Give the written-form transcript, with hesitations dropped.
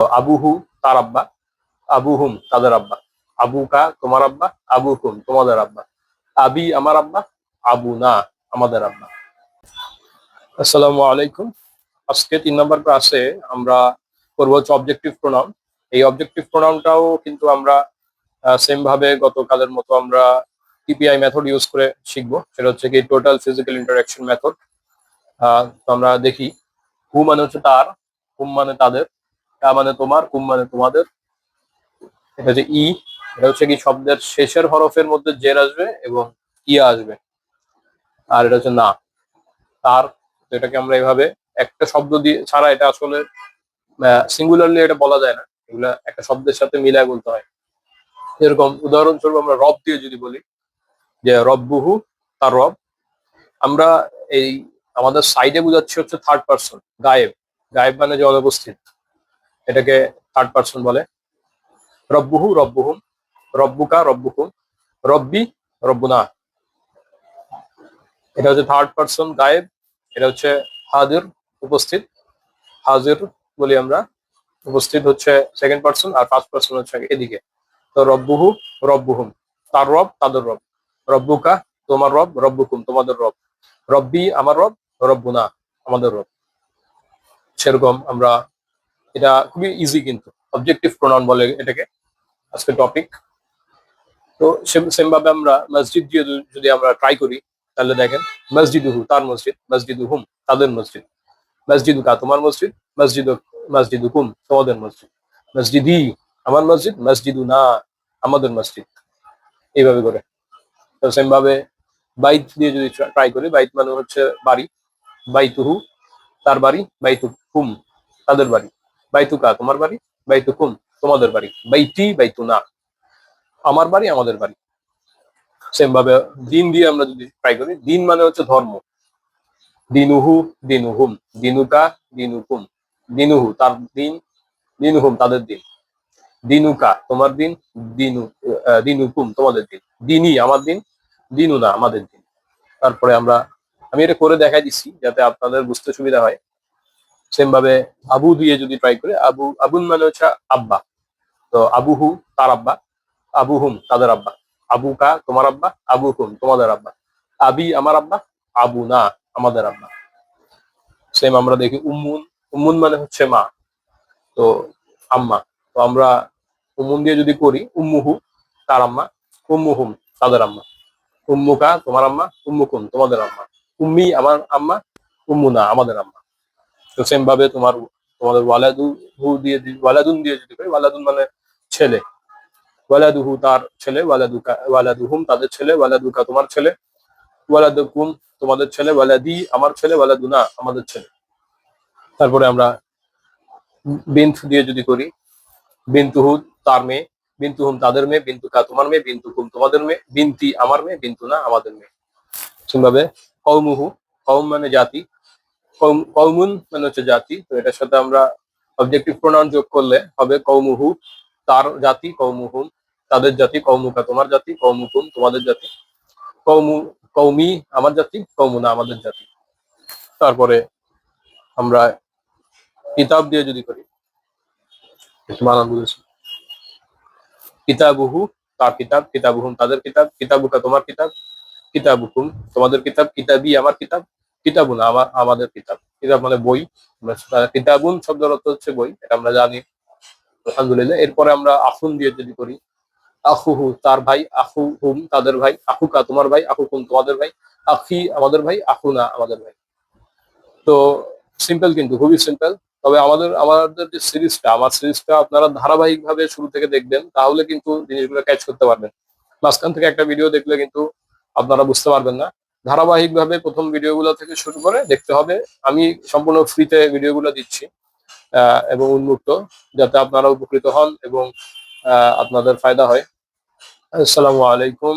আবুহু তার আব্বা, আবুহুম তাদের আব্বা, আবুকা তোমার আব্বা, আবুকুম তোমাদের আব্বা, আবি আমার আব্বা, আবু না আমাদের আব্বা। আসসালামু আলাইকুম। আজকে 3 নম্বর ক্লাসে আমরা করবো হচ্ছে অবজেক্টিভ প্রোনাউন। এই অবজেক্টিভ প্রোনাউনটাও কিন্তু আমরা সেম ভাবে গতকালের মতো আমরা টিপিআই মেথড ইউজ করে শিখবো। সেটা হচ্ছে কি টোটাল ফিজিক্যাল ইন্টারঅ্যাকশন মেথড। তো আমরা দেখি, হু মানে হচ্ছে তার, হুম মানে তাদের, তা মানে তোমার, কুম মানে তোমাদের। এটা হচ্ছে ই, এটা হচ্ছে কি শব্দের শেষের হরফের মধ্যে জের আসবে এবং ইয়া আসবে। আর এটা হচ্ছে না, তার। তো এটাকে আমরা এভাবে একটা শব্দ দিয়ে ছাড়া এটা আসলে সিঙ্গুলারলি এটা বলা যায় না, এগুলা একটা শব্দের সাথে মিলায় বলতে হয়। এরকম উদাহরণস্বরূপ আমরা রব দিয়ে যদি বলি যে রব্বুহু তার রব, আমরা এই আমাদের সাইডে বুঝাচ্ছি হচ্ছে থার্ড পার্সন, গায়েব। গায়েব মানে যে অনুপস্থিত, এটাকে থার্ড পার্সন বলে। রব্বুহু রব্বুহুম, রব্বুকা রব্বুকুম, রব্বি রব্বুনা। এটা হচ্ছে থার্ড পার্সন গায়েব, এটা হচ্ছে হাজির উপস্থিত, হাজির বলি আমরা। উপস্থিত হচ্ছে সেকেন্ড পার্সন, আর ফার্স্ট পার্সন হচ্ছে এদিকে। তো রব্বুহু রব্বুহুম, তার রব তাদের রব, রব্বুকা তোমার রব, রব্বুকুম তোমাদের রব, রব্বি আমার রব, রব্বুনা আমাদের রব। সেরকম আমরা, এটা খুবই ইজি কিন্তু অবজেক্টিভ প্রোনাউন বলে এটাকে আজকে টপিক। তো সেম ভাবে আমরা মসজিদ দিয়ে যদি আমরা ট্রাই করি, তাহলে দেখেন, মসজিদুহু তার মসজিদ, মসজিদুহুম তাদের মসজিদ, মসজিদুকা তোমার মসজিদ, মসজিদুকুম তোমাদের মসজিদ, মসজিদি আমার মসজিদ, মসজিদুনা আমাদের মসজিদ। এইভাবে করে। তো সেম ভাবে বাইত দিয়ে যদি ট্রাই করি, বাইত মানে হচ্ছে বাড়ি, বাইতুহু তার বাড়ি, বাইতুকুম তাদের বাড়ি, বাইতুকা তোমার বাড়ি, বাইতুকুম তোমাদের বাড়ি, বাইতি বাইতুনা আমার বাড়ি আমাদের বাড়ি। সেম ভাবে দিন দিয়ে আমরা যদি ট্রাই করি, দিন মানে হচ্ছে ধর্ম, দিনুহু দিনুহুম, দিনুকা দিনুকুম, দিনুহু তার দিন, দিনুহুম তাদের দিন, দিনুকা তোমার দিন, দিনুকুম তোমাদের দিন, দিনই আমার দিন, দিনুনা আমাদের দিন। তারপরে আমি এটা করে দেখাই দিচ্ছি যাতে আপনাদের বুঝতে সুবিধা হয়। সেম ভাবে আবু দিয়ে যদি ট্রাই করি, আবুন মানে হচ্ছে আব্বা। তো আবুহু তার আব্বা, আবুহুম তাদের আব্বা, আবুকা তোমার আব্বা, আবুকুম তোমাদের আব্বা, আবি আমার আব্বা, আবু না আমাদের আব্বা। সেম আমরা দেখি উম্মুন, উম্মুন মানে হচ্ছে মা, তো আম্মা। তো আমরা উম্মুন দিয়ে যদি করি, উম্মুহু তার আম্মা, উম্মুহুম তাদের আম্মা, উম্মুকা তোমার আম্মা, উম্মুকুম তোমাদের আম্মা, উম্মি আমার আম্মা, উম্মুনা আমাদের আম্মা। তো সেম ভাবে তোমাদের ওয়ালাদুন দিয়ে যদি করি, ওয়ালাদুন মানে ছেলে, ওয়ালাদুহু তার ছেলে, ওয়ালাদুহুম তাদের ছেলে, ওয়ালাদুকা তোমার ছেলে, ওয়ালাদুকুম তোমাদের ছেলে, ওয়ালাদি আমার ছেলে, ওয়ালাদুনা আমাদের ছেলে। তারপরে আমরা বিন্ত দিয়ে যদি করি, বিন্তুহু তার মেয়ে, বিন্তুহুম তাদের মেয়ে, বিন্তুকা তোমার মেয়ে, বিন্তুকুম তোমাদের মেয়ে, বিন্তি আমার মেয়ে, বিন্তুনা আমাদের মেয়ে। সেভাবে কওমুহু, কওম মানে জাতি, কওমুন মানে হচ্ছে জাতি। তো এটার সাথে আমরা অবজেক্টিভ প্রোনাউন যোগ করলে হবে কওমুহু তার জাতি, কওমুহুম তাদের জাতি, কওমুকা তোমার জাতি, কওমুকুম তোমাদের জাতি, কওমি আমার জাতি, কওমুনা আমাদের জাতি। তারপরে আমরা কিতাব দিয়ে যদি করি, একটু বানান বুঝেছি, কিতাবুহু তার কিতাব, কিতাবুহুম তাদের কিতাব, কিতাবুকা তোমার কিতাব, কিতাবুকুম তোমাদের কিতাব, কিতাবি আমার কিতাব, কিতাবুনা আমাদের কিতাব। কিতাব মানে বই। কিতাবুন শব্দের অর্থ হচ্ছে বই, এটা আমরা জানি আলহামদুলিল্লাহ। এরপরে আমরা আখুন দিয়ে যদি করি, আখুহু তার ভাই, আখু হুম তাদের ভাই, আখুকা তোমার ভাই, আখুকুম তোমাদের ভাই, আখি আমাদের ভাই, আখুনা আমাদের ভাই। তো সিম্পল, কিন্তু খুবই সিম্পল। তবে আমাদের যে সিরিজটা, আমার সিরিজটা আপনারা ধারাবাহিক ভাবে শুরু থেকে দেখবেন, তাহলে কিন্তু জিনিসগুলো ক্যাচ করতে পারবেন। মাঝখান থেকে একটা ভিডিও দেখলে কিন্তু আপনারা বুঝতে পারবেন না। ধারাবাহিক ভাবে প্রথম ভিডিওগুলো থেকে শুরু করে দেখতে হবে। আমি সম্পূর্ণ ফ্রিতে ভিডিওগুলো দিচ্ছি এবং উন্মুক্ত, যাতে আপনারা উপকৃত হন এবং আপনাদের ফায়দা হয়। আসসালামু আলাইকুম।